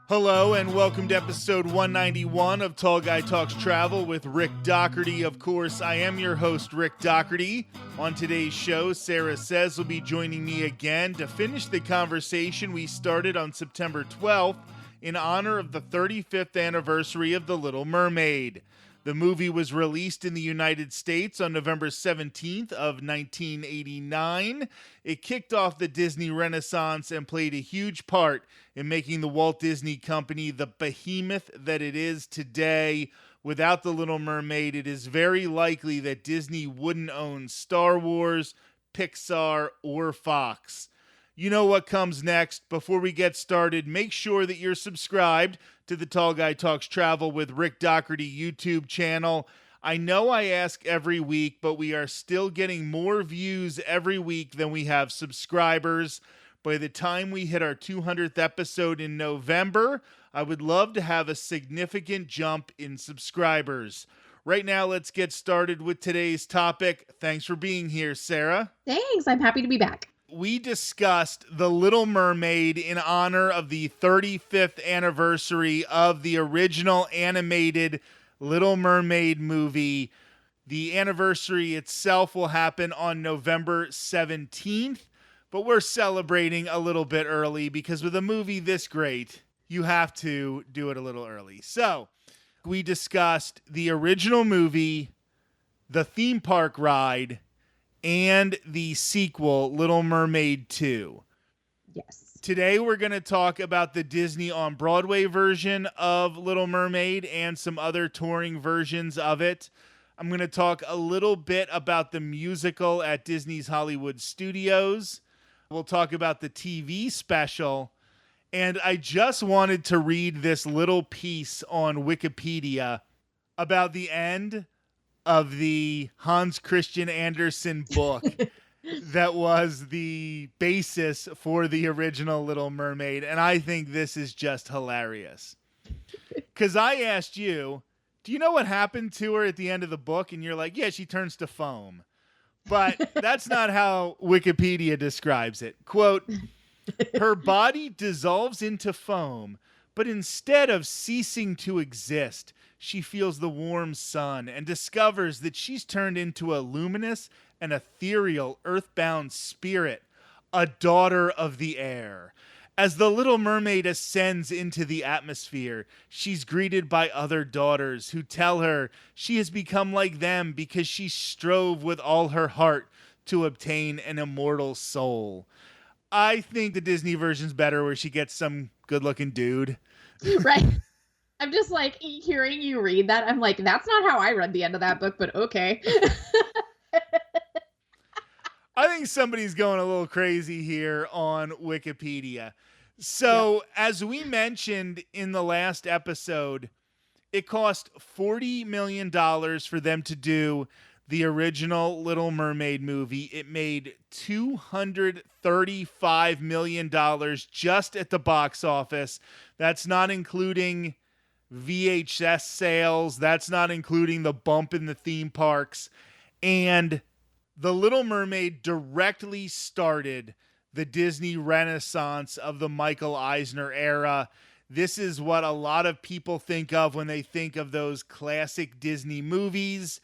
Hello and welcome to episode 191 of Tall Guy Talks Travel with Rick Doherty. Of course, I am your host, Rick Doherty. On today's show, Sarah Says will be joining me again to finish the conversation we started on September 12th in honor of the 35th anniversary of The Little Mermaid. The movie was released in the United States on November 17th of 1989. It kicked off the Disney Renaissance and played a huge part in making the Walt Disney Company the behemoth that it is today. Without The Little Mermaid, it is very likely that Disney wouldn't own Star Wars, Pixar, or Fox. You know what comes next. Before we get started, make sure that you're subscribed to the Tall Guy Talks Travel with Rick Doherty YouTube channel. I know I ask every week, but we are still getting more views every week than we have subscribers. By the time we hit our 200th episode in November, I would love to have a significant jump in subscribers. Right now, let's get started with today's topic. Thanks for being here, Sarah. Thanks. I'm happy to be back. We discussed The Little Mermaid in honor of the 35th anniversary of the original animated Little Mermaid movie. The anniversary itself will happen on November 17th, but we're celebrating a little bit early because with a movie this great, you have to do it a little early. So we discussed the original movie, the theme park ride, and the sequel, Little Mermaid 2. Yes. Today we're going to talk about the Disney on Broadway version of Little Mermaid and some other touring versions of it. I'm going to talk a little bit about the musical at Disney's Hollywood Studios. We'll talk about the TV special. And I just wanted to read this little piece on Wikipedia about the end of the Hans Christian Andersen book that was the basis for the original Little Mermaid. And I think this is just hilarious. Because I asked you, do you know what happened to her at the end of the book? And you're like, yeah, she turns to foam. But that's not how Wikipedia describes it. Quote, her body dissolves into foam, but instead of ceasing to exist, she feels the warm sun and discovers that she's turned into a luminous and ethereal earthbound spirit, a daughter of the air. As the Little Mermaid ascends into the atmosphere, she's greeted by other daughters who tell her she has become like them because she strove with all her heart to obtain an immortal soul. I think the Disney version's better where she gets some good-looking dude. Right. I'm just like hearing you read that. I'm like, that's not how I read the end of that book, but okay. I think somebody's going a little crazy here on Wikipedia. So, as we mentioned in the last episode, it cost $40 million for them to do the original Little Mermaid movie. It made $235 million just at the box office. That's not including VHS sales. That's not including the bump in the theme parks. And The Little Mermaid directly started the Disney Renaissance of the Michael Eisner era. This is what a lot of people think of when they think of those classic Disney movies.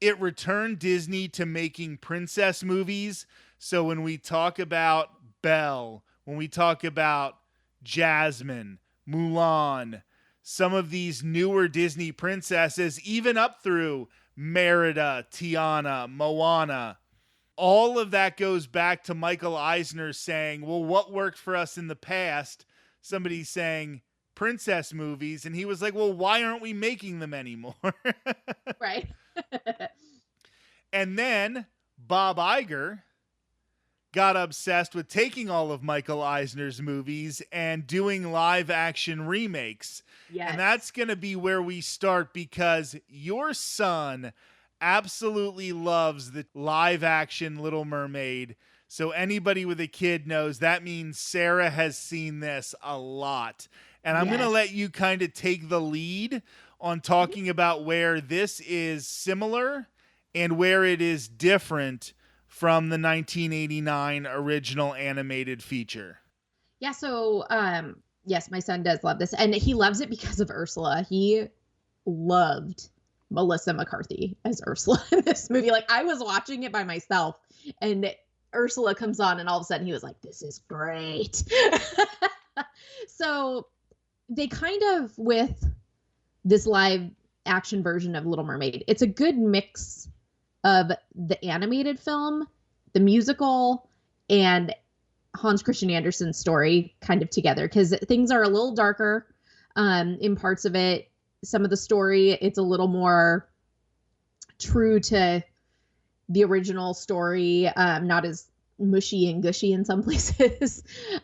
It returned Disney to making princess movies. So when we talk about Belle, when we talk about Jasmine, Mulan, some of these newer Disney princesses, even up through Merida, Tiana, Moana, all of that goes back to Michael Eisner saying, well, what worked for us in the past? Somebody saying princess movies. And he was like, well, why aren't we making them anymore? Right. And then Bob Iger got obsessed with taking all of Michael Eisner's movies and doing live action remakes. Yes. And that's going to be where we start because your son absolutely loves the live action Little Mermaid. So anybody with a kid knows that means Sarah has seen this a lot. And I'm going to let you kind of take the lead on talking about where this is similar and where it is different from the 1989 original animated feature. Yeah, so Yes, my son does love this. And he loves it because of Ursula. He loved Melissa McCarthy as Ursula in this movie. Like, I was watching it by myself, and Ursula comes on, and all of a sudden he was like, this is great. So they kind of, with this live action version of Little Mermaid, it's a good mix of the animated film, the musical, and Hans Christian Andersen's story kind of together, because things are a little darker in parts of it. Some of the story, it's a little more true to the original story, not as mushy and gushy in some places,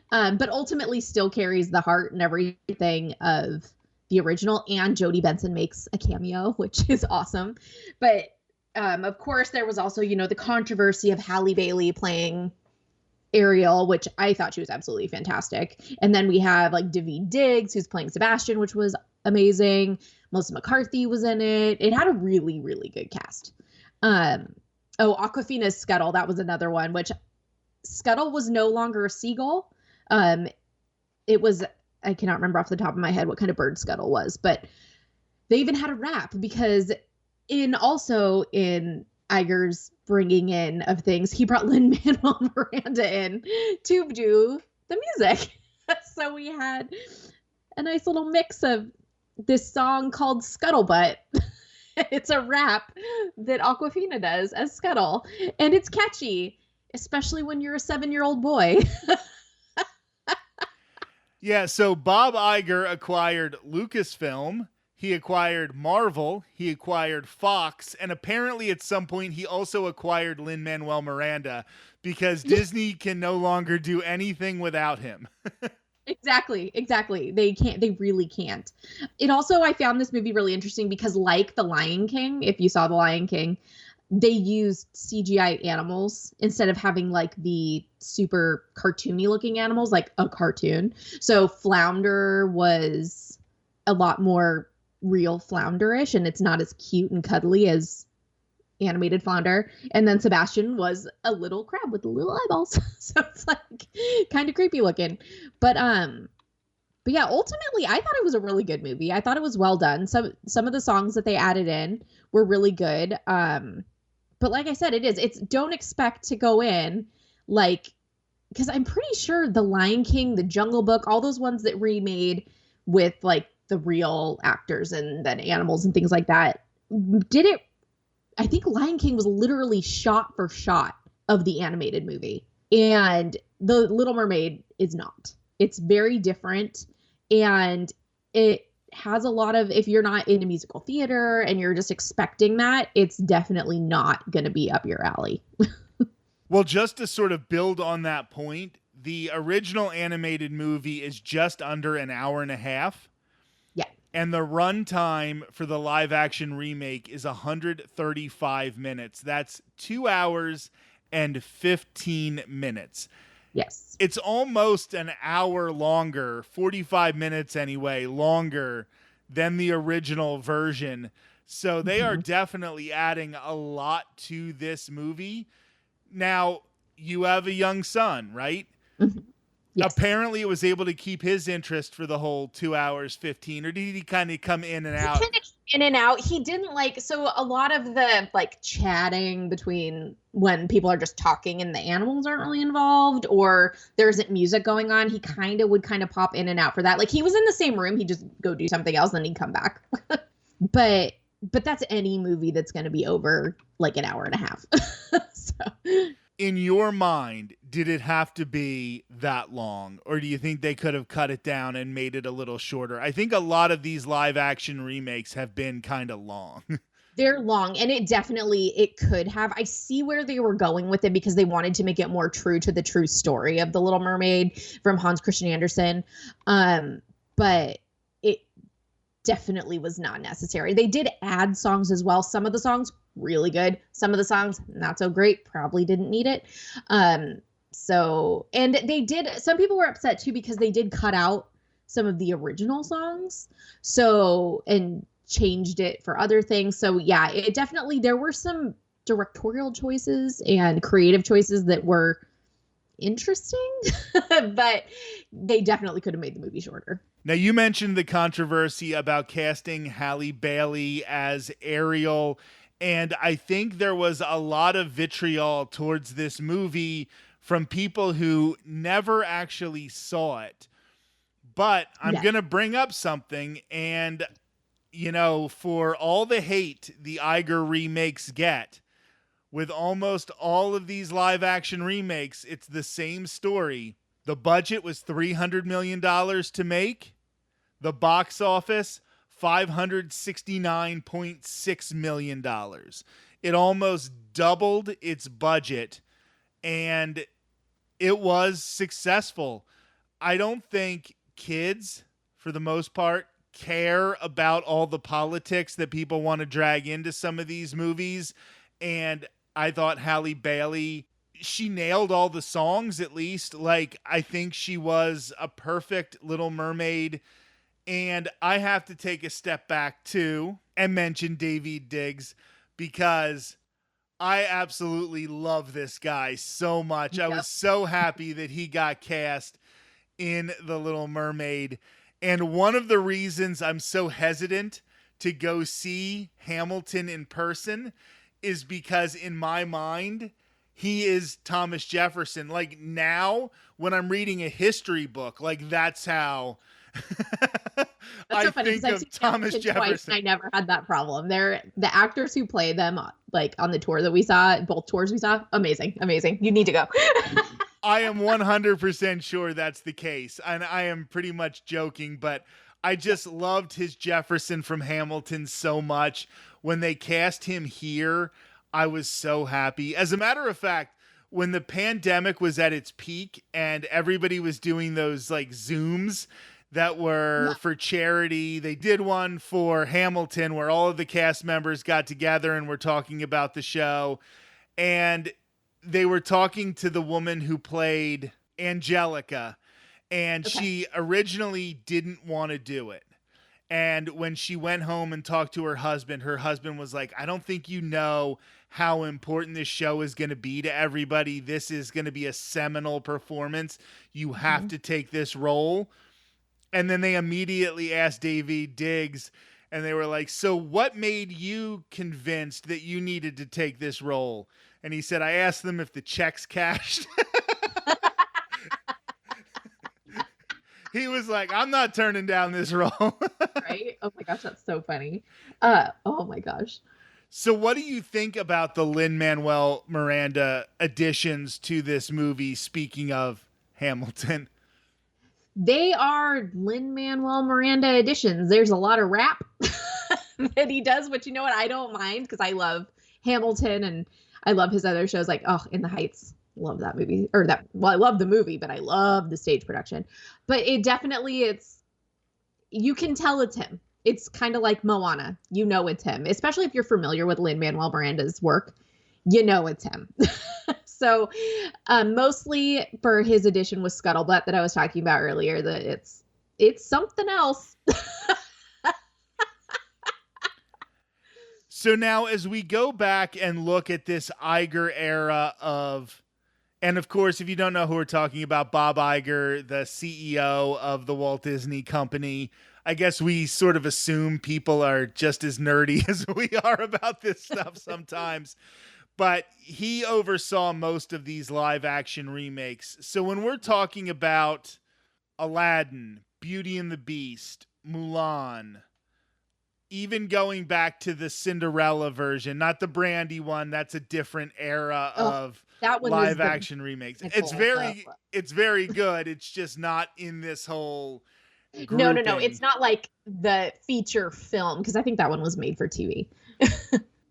but ultimately still carries the heart and everything of the original. And Jodie Benson makes a cameo, which is awesome. But of course, there was also, the controversy of Halle Bailey playing Ariel, which I thought she was absolutely fantastic. And then we have like Daveed Diggs, who's playing Sebastian, which was amazing. Melissa McCarthy was in it. It had a really, really good cast. Awkwafina's Scuttle, that was another one, which Scuttle was no longer a seagull. It was, I cannot remember off the top of my head what kind of bird Scuttle was, but they even had a rap because in Iger's bringing in of things, he brought Lin-Manuel Miranda in to do the music. So we had a nice little mix of this song called Scuttlebutt. It's a rap that Awkwafina does as Scuttle, and it's catchy, especially when you're a 7-year-old boy. Yeah, so Bob Iger acquired Lucasfilm, he acquired Marvel, he acquired Fox, and apparently at some point he also acquired Lin-Manuel Miranda because Disney can no longer do anything without him. Exactly. They really can't. It also, I found this movie really interesting because, like The Lion King, if you saw The Lion King, they used CGI animals instead of having like the super cartoony looking animals, like a cartoon. So Flounder was a lot more real Flounderish, and it's not as cute and cuddly as animated Flounder. And then Sebastian was a little crab with little eyeballs. So it's like kind of creepy looking. But yeah, ultimately I thought it was a really good movie. I thought it was well done. Some of the songs that they added in were really good. But like I said, it's don't expect to go in like, because I'm pretty sure The Lion King, The Jungle Book, all those ones that remade with like the real actors and then animals and things like that, I think Lion King was literally shot for shot of the animated movie. And The Little Mermaid is not. It's very different. And it has a lot of, if you're not into musical theater and you're just expecting that, it's definitely not going to be up your alley. Well, just to sort of build on that point, the original animated movie is just under an hour and a half. Yeah. And the runtime for the live action remake is 135 minutes. That's 2 hours and 15 minutes. Yes. It's almost an hour longer, 45 minutes anyway, longer than the original version. So they are definitely adding a lot to this movie. Now, you have a young son, right? Mm-hmm. Yes. Apparently it was able to keep his interest for the whole 2 hours 15, or did he kind of come in and out? In and out. He didn't like, so a lot of the like chatting between when people are just talking and the animals aren't really involved or there isn't music going on, he would pop in and out for that. Like he was in the same room, he'd just go do something else and he'd come back. But that's any movie that's going to be over like an hour and a half. So in your mind, did it have to be that long? Or do you think they could have cut it down and made it a little shorter? I think a lot of these live action remakes have been kind of long. They're long, and it could have. I see where they were going with it because they wanted to make it more true to the true story of The Little Mermaid from Hans Christian Andersen. But it definitely was not necessary. They did add songs as well. Some of the songs really good. Some of the songs not so great. Probably didn't need it. And they did. Some people were upset too because they did cut out some of the original songs. And changed it for other things. So yeah, it definitely, there were some directorial choices and creative choices that were interesting, but they definitely could have made the movie shorter. Now, you mentioned the controversy about casting Halle Bailey as Ariel, and I think there was a lot of vitriol towards this movie from people who never actually saw it. But I'm Yes. going to bring up something, and, you know, for all the hate the Iger remakes get, with almost all of these live action remakes, it's the same story. The budget was $300 million to make. The box office, $569.6 million. It almost doubled its budget, and it was successful. I don't think kids, for the most part, care about all the politics that people want to drag into some of these movies. And I thought Halle Bailey, she nailed all the songs at least. Like, I think she was a perfect Little Mermaid. And I have to take a step back too and mention Daveed Diggs, because I absolutely love this guy so much. I Yep. was so happy that he got cast in The Little Mermaid. And one of the reasons I'm so hesitant to go see Hamilton in person is because in my mind, he is Thomas Jefferson. Like, now when I'm reading a history book, like, that's how That's I so funny think because I've of seen Thomas Hamilton twice, Jefferson. and I never had that problem. They're the actors who play them, like on the tour that we saw, both tours we saw. Amazing, amazing. You need to go. I am 100% sure that's the case. And I am pretty much joking, but I just loved his Jefferson from Hamilton so much. When they cast him here, I was so happy. As a matter of fact, when the pandemic was at its peak and everybody was doing those like Zooms that were for charity, they did one for Hamilton where all of the cast members got together and were talking about the show. And they were talking to the woman who played Angelica, and she originally didn't want to do it. And when she went home and talked to her husband was like, I don't think you know how important this show is going to be to everybody. This is going to be a seminal performance. You have to take this role. And then they immediately asked Daveed Diggs, and they were like, so what made you convinced that you needed to take this role? And he said, I asked them if the checks cashed. He was like, I'm not turning down this role. Right? Oh my gosh, that's so funny. Oh my gosh. So what do you think about the Lin-Manuel Miranda additions to this movie, speaking of Hamilton? They are Lin-Manuel Miranda editions. There's a lot of rap that he does, but you know what? I don't mind because I love Hamilton and I love his other shows like In the Heights. Love that movie. I love the movie, but I love the stage production. But it definitely, you can tell it's him. It's kind of like Moana. You know it's him, especially if you're familiar with Lin-Manuel Miranda's work. You know it's him. So mostly for his edition with Scuttlebutt that I was talking about earlier, that it's something else. So now as we go back and look at this Iger era of, and of course, if you don't know who we're talking about, Bob Iger, the CEO of the Walt Disney Company, I guess we sort of assume people are just as nerdy as we are about this stuff sometimes. But he oversaw most of these live action remakes. So when we're talking about Aladdin, Beauty and the Beast, Mulan, even going back to the Cinderella version, not the Brandy one, that's a different era of that one live action remakes. It's very good. It's just not in this whole grouping. No. It's not like the feature film, because I think that one was made for TV.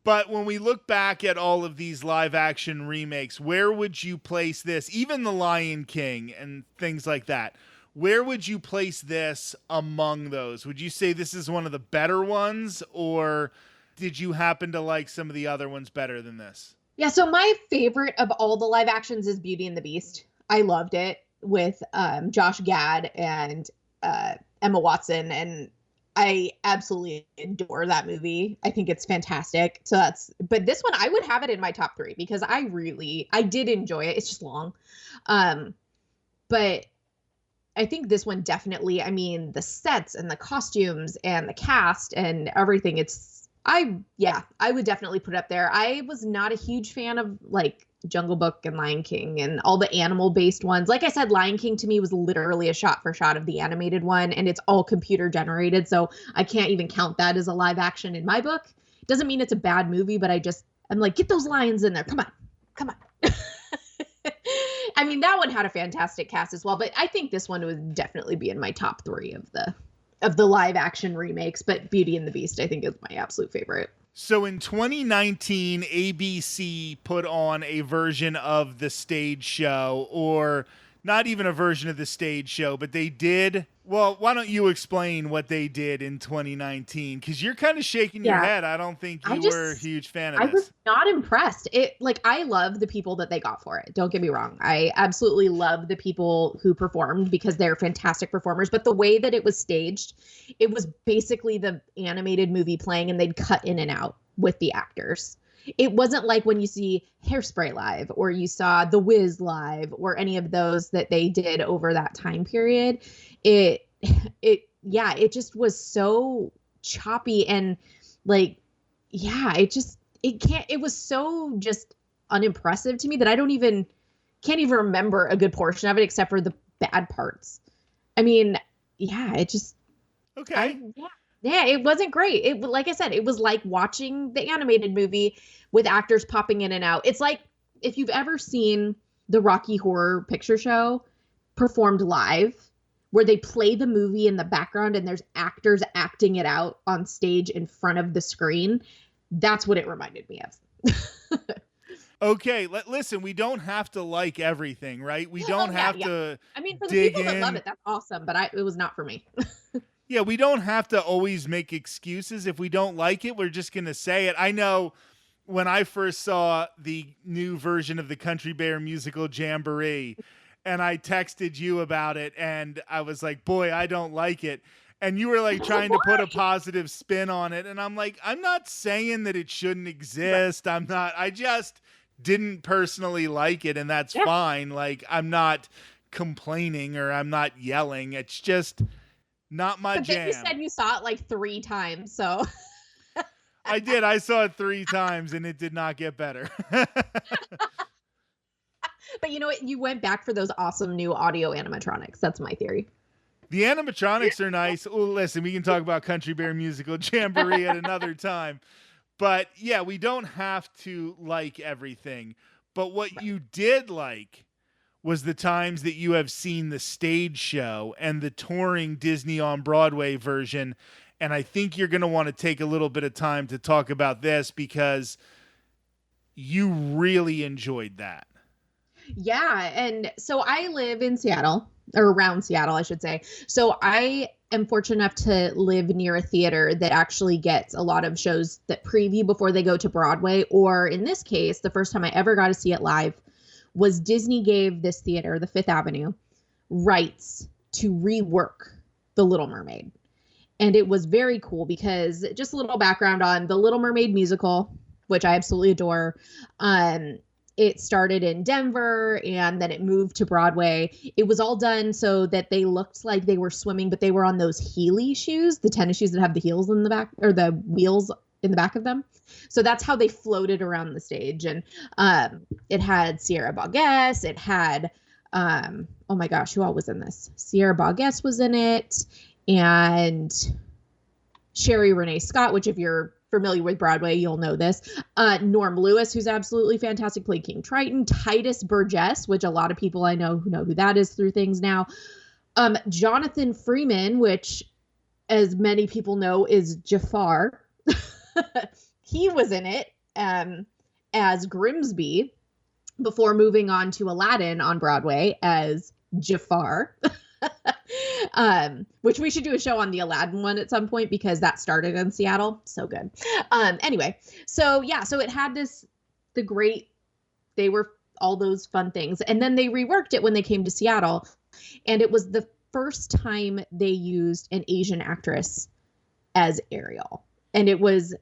But when we look back at all of these live action remakes, where would you place this? Even The Lion King and things like that. Where would you place this among those? Would you say this is one of the better ones, or did you happen to like some of the other ones better than this? Yeah, so my favorite of all the live actions is Beauty and the Beast. I loved it with Josh Gad and Emma Watson, and I absolutely adore that movie. I think it's fantastic. But this one I would have it in my top 3 because I did enjoy it. It's just long. Um, but I think this one definitely, I mean, the sets and the costumes and the cast and everything, I would definitely put it up there. I was not a huge fan of like Jungle Book and Lion King and all the animal based ones. Like I said, Lion King to me was literally a shot for shot of the animated one, and it's all computer generated. So I can't even count that as a live action in my book. Doesn't mean it's a bad movie, but I'm like, get those lions in there. Come on. Come on. I mean, that one had a fantastic cast as well, but I think this one would definitely be in my top 3 of the live action remakes. But Beauty and the Beast, I think, is my absolute favorite. So in 2019, ABC put on a version of the stage show, or not even a version of the stage show, but they did. Well, why don't you explain what they did in 2019? Because you're kind of shaking your head. I don't think you were a huge fan of I this. was not impressed. I love the people that they got for it. Don't get me wrong. I absolutely love the people who performed because they're fantastic performers. But the way that it was staged, it was basically the animated movie playing and they'd cut in and out with the actors. It wasn't like when you see Hairspray live or you saw The Wiz live or any of those that they did over that time period. It just was so choppy and like, it was so just unimpressive to me that can't even remember a good portion of it except for the bad parts. I mean, okay. It wasn't great. Like I said, it was like watching the animated movie with actors popping in and out. It's like if you've ever seen the Rocky Horror Picture Show performed live, where they play the movie in the background and there's actors acting it out on stage in front of the screen. That's what it reminded me of. Okay, listen, we don't have to like everything, right? We don't have to. I mean, for the people that love it, that's awesome, but it was not for me. Yeah, we don't have to always make excuses. If we don't like it, we're just going to say it. I know when I first saw the new version of the Country Bear musical Jamboree, and I texted you about it, and I was like, boy, I don't like it. And you were like trying to put a positive spin on it. And I'm like, I'm not saying that it shouldn't exist. I just didn't personally like it, and that's fine. Like, I'm not complaining or I'm not yelling. It's just not my jam. Then you said you saw it like 3 times, so. I did. I saw it 3 times, and it did not get better. But you know what? You went back for those awesome new audio animatronics. That's my theory. The animatronics are nice. Oh, listen, we can talk about Country Bear musical Jamboree at another time. But yeah, we don't have to like everything. But what you did like was the times that you have seen the stage show and the touring Disney on Broadway version. And I think you're going to want to take a little bit of time to talk about this because you really enjoyed that. Yeah. And so I live in Seattle, or around Seattle, I should say. So I am fortunate enough to live near a theater that actually gets a lot of shows that preview before they go to Broadway. Or in this case, the first time I ever got to see it live was Disney gave this theater, the Fifth Avenue, rights to rework The Little Mermaid. And it was very cool because just a little background on The Little Mermaid musical, which I absolutely adore. It started in Denver and then it moved to Broadway. It was all done so that they looked like they were swimming, but they were on those Heeley shoes, the tennis shoes that have the heels in the back or the wheels in the back of them. So that's how they floated around the stage. And it had Sierra Bogues. It had, oh my gosh, who all was in this? Sierra Bogues was in it. And Sherry Renee Scott, which if you're familiar with Broadway, you'll know this. Norm Lewis, who's absolutely fantastic, played King Triton. Titus Burgess, which a lot of people I know who that is through things now. Jonathan Freeman, which as many people know is Jafar. He was in it as Grimsby before moving on to Aladdin on Broadway as Jafar. Which we should do a show on the Aladdin one at some point because that started in Seattle. So good. Anyway, so it had they were all those fun things. And then they reworked it when they came to Seattle. And it was the first time they used an Asian actress as Ariel. And it was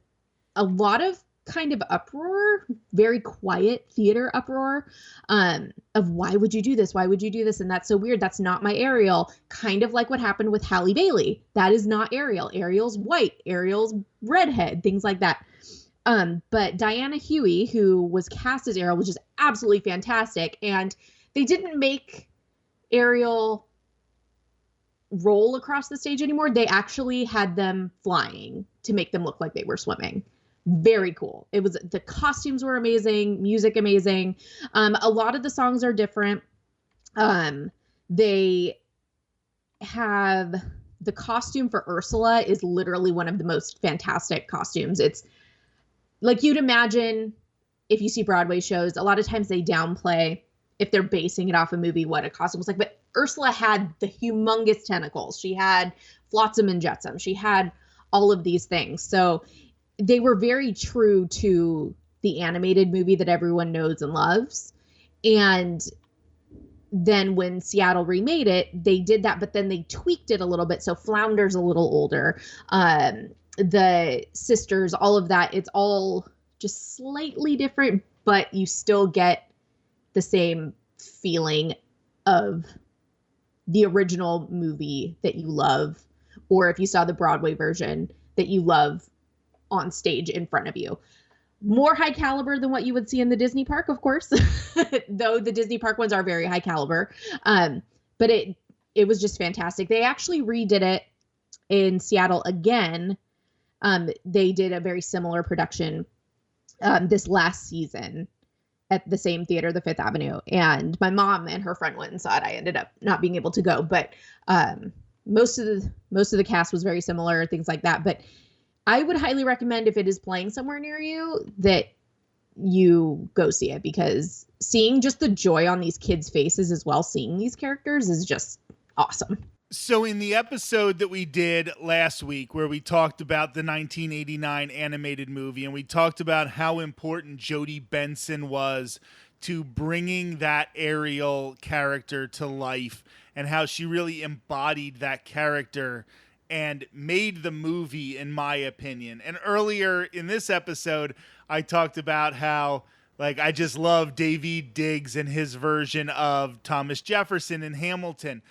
a lot of kind of uproar, very quiet theater uproar, of why would you do this? Why would you do this? And that's so weird. That's not my Ariel. Kind of like what happened with Halle Bailey. That is not Ariel. Ariel's white. Ariel's redhead. Things like that. But Diana Huey, who was cast as Ariel, was just absolutely fantastic. And they didn't make Ariel roll across the stage anymore. They actually had them flying to make them look like they were swimming. Very cool. It was, the costumes were amazing, music amazing. A lot of the songs are different. They have, the costume for Ursula is literally one of the most fantastic costumes. It's like you'd imagine if you see Broadway shows, a lot of times they downplay if they're basing it off a movie what a costume was like. But Ursula had the humongous tentacles. She had Flotsam and Jetsam. She had all of these things. So they were very true to the animated movie that everyone knows and loves. And then when Seattle remade it, they did that, but then they tweaked it a little bit. So Flounder's a little older. The sisters, all of that, it's all just slightly different, but you still get the same feeling of the original movie that you love, or if you saw the Broadway version that you love on stage in front of you. More high caliber than what you would see in the Disney park, of course, though the Disney park ones are very high caliber. But it was just fantastic. They actually redid it in Seattle again. They did a very similar production this last season at the same theater, the Fifth Avenue. And my mom and her friend went and saw it. I ended up not being able to go, but most of the cast was very similar, things like that. But I would highly recommend, if it is playing somewhere near you, that you go see it, because seeing just the joy on these kids' faces as well, seeing these characters, is just awesome. So in the episode that we did last week, where we talked about the 1989 animated movie, and we talked about how important Jodie Benson was to bringing that Ariel character to life, and how she really embodied that character and made the movie, in my opinion. And earlier in this episode, I talked about how, like, I just love Daveed Diggs and his version of Thomas Jefferson in Hamilton.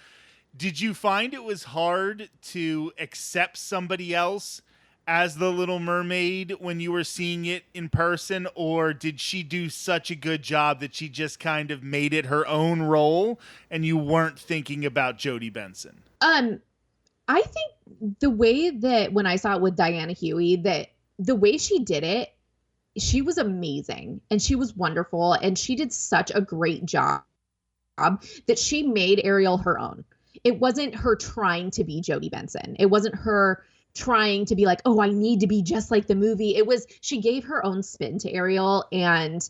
Did you find it was hard to accept somebody else as the Little Mermaid when you were seeing it in person, or did she do such a good job that she just kind of made it her own role and you weren't thinking about Jodie Benson? I think the way that, when I saw it with Diana Huey, that the way she did it, she was amazing and she was wonderful, and she did such a great job that she made Ariel her own. It wasn't her trying to be Jodie Benson. It wasn't her trying to be like, oh, I need to be just like the movie. It was, she gave her own spin to Ariel, and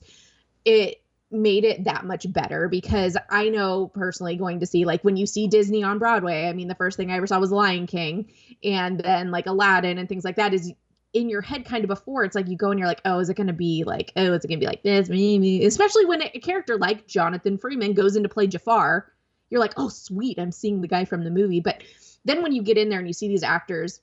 it made it that much better. Because I know personally, going to see, like, when you see Disney on Broadway, I mean, the first thing I ever saw was Lion King, and then like Aladdin and things like that, is in your head kind of before. It's like you go and you're like, oh, is it going to be like, oh, is it going to be like this? Especially when a character like Jonathan Freeman goes in to play Jafar, you're like, oh, sweet, I'm seeing the guy from the movie. But then when you get in there and you see these actors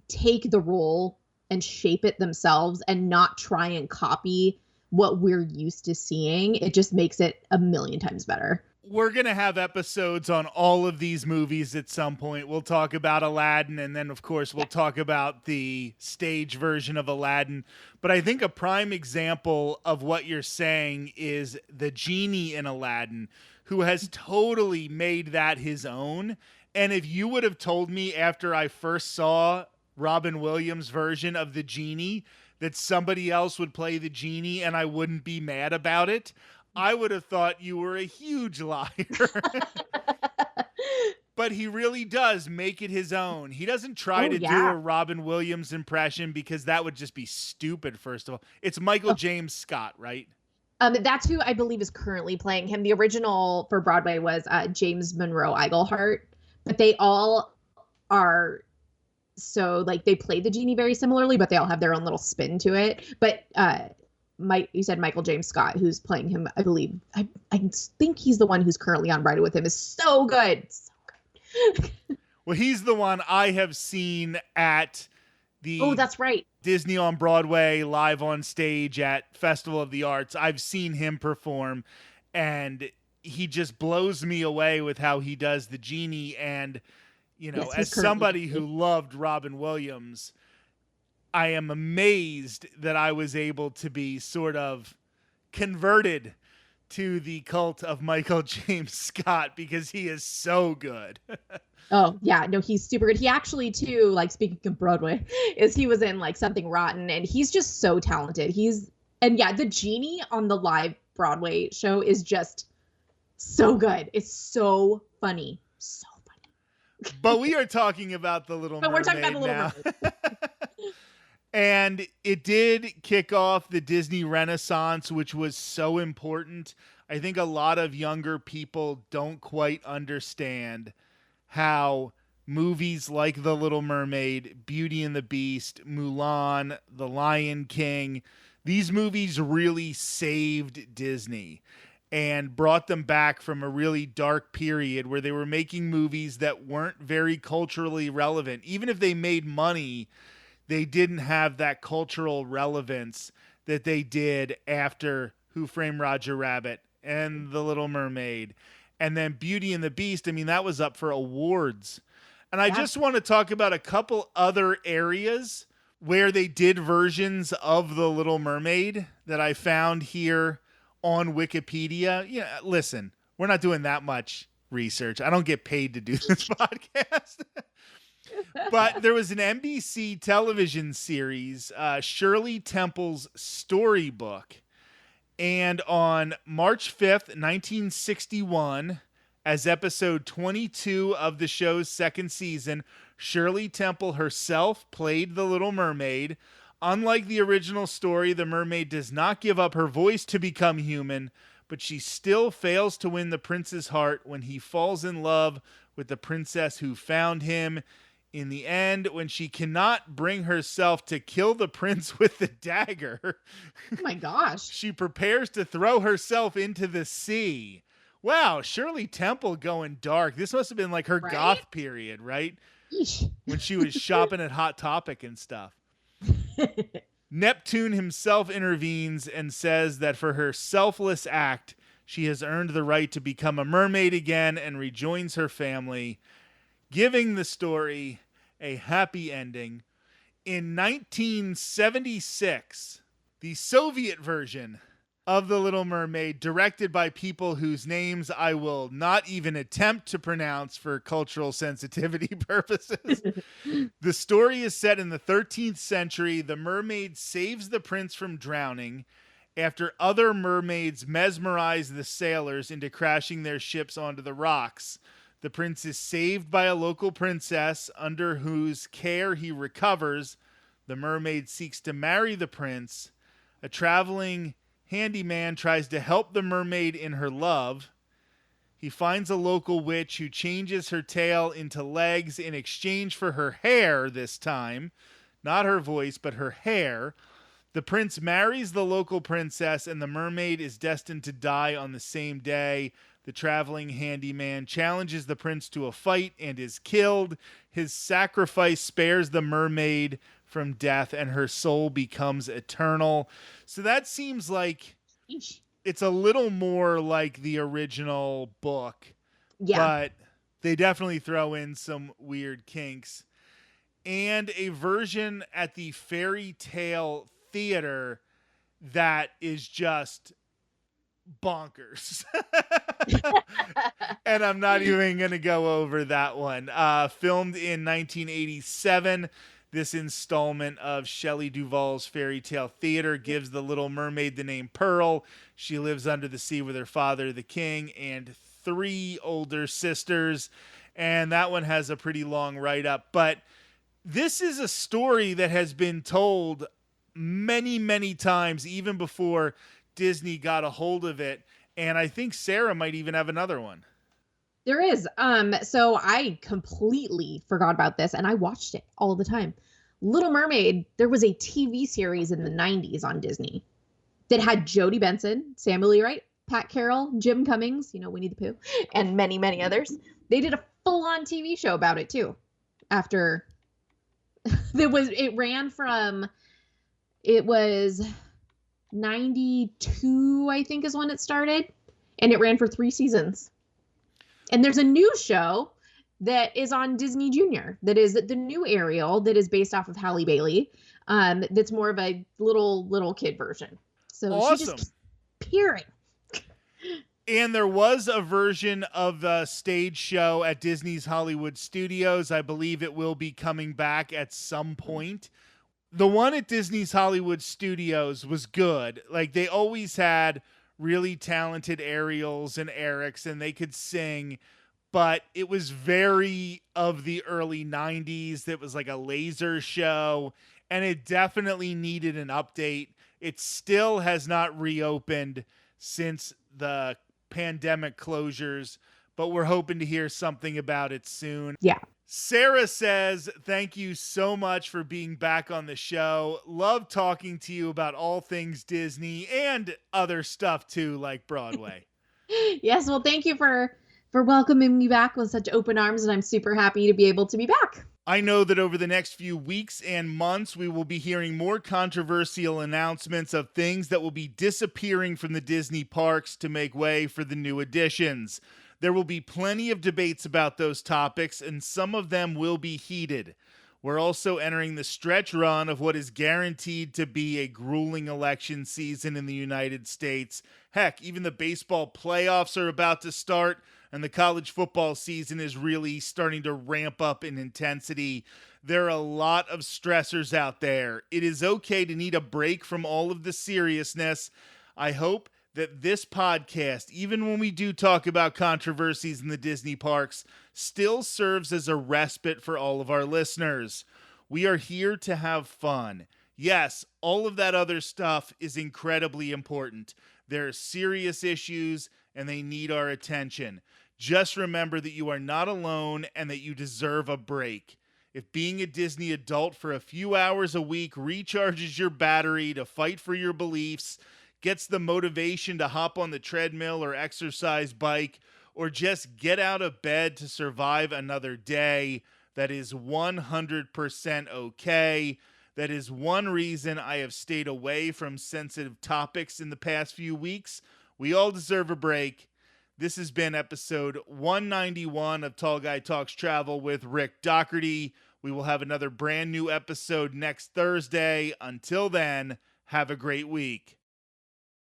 take the role and shape it themselves and not try and copy what we're used to seeing, it just makes it a million times better. We're going to have episodes on all of these movies at some point. We'll talk about Aladdin, and then, of course, we'll talk about the stage version of Aladdin. But I think a prime example of what you're saying is the genie in Aladdin, who has totally made that his own. And if you would have told me after I first saw Robin Williams' version of the genie that somebody else would play the genie and I wouldn't be mad about it, I would have thought you were a huge liar. But he really does make it his own. He doesn't try to do a Robin Williams impression, because that would just be stupid, first of all. It's Michael James Scott, right? That's who I believe is currently playing him. The original for Broadway was James Monroe Iglehart, but they all are, so like they play the genie very similarly, but they all have their own little spin to it. But you said Michael James Scott, who's playing him, I believe. I think he's the one who's currently on Broadway with him. Is so good. So good. Well, he's the one I have seen at Oh, the that's right. Disney on Broadway live on stage at Festival of the Arts. I've seen him perform, and he just blows me away with how he does the genie. And, you know, Yes, he's as currently somebody Disney. who loved Robin Williams, I am amazed that I was able to be sort of converted to the cult of Michael James Scott because he is so good. Oh, yeah, no, he's super good. He actually too, like speaking of Broadway, is he was in like Something Rotten, and he's just so talented. And yeah, the genie on the live Broadway show is just so good. It's so funny. So funny. But we are talking about The Little But we're talking about Mermaid the Little now. Mermaid. And it did kick off the Disney Renaissance, which was so important. I think a lot of younger people don't quite understand how movies like The Little Mermaid, Beauty and the Beast, Mulan, The Lion King, these movies really saved Disney and brought them back from a really dark period where they were making movies that weren't very culturally relevant. Even if they made money, they didn't have that cultural relevance that they did after Who Framed Roger Rabbit and The Little Mermaid. And then Beauty and the Beast, I mean, that was up for awards. And I just want to talk about a couple other areas where they did versions of The Little Mermaid that I found here on Wikipedia. Yeah, listen, we're not doing that much research. I don't get paid to do this podcast. But there was an NBC television series, Shirley Temple's Storybook. And on March 5th, 1961, as episode 22 of the show's second season, Shirley Temple herself played the Little Mermaid. Unlike the original story, the mermaid does not give up her voice to become human, but she still fails to win the prince's heart when he falls in love with the princess who found him. In the end, when she cannot bring herself to kill the prince with the dagger, Oh my gosh. she prepares to throw herself into the sea. Wow, Shirley Temple going dark. This must have been like her Right? goth period, right? Yeesh. When she was shopping at Hot Topic and stuff. Neptune himself intervenes and says that for her selfless act, she has earned the right to become a mermaid again and rejoins her family, giving the story a happy ending. In 1976, the Soviet version of The Little Mermaid, directed by people whose names I will not even attempt to pronounce for cultural sensitivity purposes. The story is set in the 13th century. The mermaid saves the prince from drowning after other mermaids mesmerize the sailors into crashing their ships onto the rocks. The prince is saved by a local princess under whose care he recovers. The mermaid seeks to marry the prince. A traveling handyman tries to help the mermaid in her love. He finds a local witch who changes her tail into legs in exchange for her hair this time. Not her voice, but her hair. The prince marries the local princess, and the mermaid is destined to die on the same day. The traveling handyman challenges the prince to a fight and is killed. His sacrifice spares the mermaid from death, and her soul becomes eternal. So that seems like Yeesh. it's a little more like the original book, Yeah. but they definitely throw in some weird kinks. And a version at the Fairy Tale Theater that is just bonkers. And I'm not even going to go over that one. Filmed in 1987, this installment of Shelley Duvall's Fairy Tale Theater gives the Little Mermaid the name Pearl. She lives under the sea with her father, the king, and 3 older sisters. And that one has a pretty long write-up. But this is a story that has been told many, many times, even before Disney got a hold of it. And I think Sarah might even have another one. There is. So I completely forgot about this, and I watched it all the time. Little Mermaid, there was a TV series in the 90s on Disney that had Jodie Benson, Samuel Lee Wright, Pat Carroll, Jim Cummings, Winnie the Pooh, and many, many others. They did a full-on TV show about it, too, after It ran from, it was 92, I think is when it started. And it ran for 3 seasons. And there's a new show that is on Disney Junior that is the new Ariel that is based off of Halle Bailey. That's more of a little kid version. So awesome. She just keeps appearing. And there was a version of the stage show at Disney's Hollywood Studios. I believe it will be coming back at some point. The one at Disney's Hollywood Studios was good. Like, they always had really talented Ariels and Erics, and they could sing, but it was very of the early 90s. It was like a laser show, and it definitely needed an update. It still has not reopened since the pandemic closures, but we're hoping to hear something about it soon. Yeah. Sarah says, thank you so much for being back on the show. Love talking to you about all things Disney and other stuff too, like Broadway. Yes, well, thank you for welcoming me back with such open arms, and I'm super happy to be able to be back. I know that over the next few weeks and months, we will be hearing more controversial announcements of things that will be disappearing from the Disney parks to make way for the new additions. There will be plenty of debates about those topics, and some of them will be heated. We're also entering the stretch run of what is guaranteed to be a grueling election season in the United States. Heck, even the baseball playoffs are about to start, and the college football season is really starting to ramp up in intensity. There are a lot of stressors out there. It is okay to need a break from all of the seriousness. I hope that this podcast, even when we do talk about controversies in the Disney parks, still serves as a respite for all of our listeners. We are here to have fun. Yes, all of that other stuff is incredibly important. There are serious issues, and they need our attention. Just remember that you are not alone and that you deserve a break. If being a Disney adult for a few hours a week recharges your battery to fight for your beliefs, gets the motivation to hop on the treadmill or exercise bike, or just get out of bed to survive another day, that is 100% okay. That is one reason I have stayed away from sensitive topics in the past few weeks. We all deserve a break. This has been episode 191 of Tall Guy Talks Travel with Rick Doherty. We will have another brand new episode next Thursday. Until then, have a great week.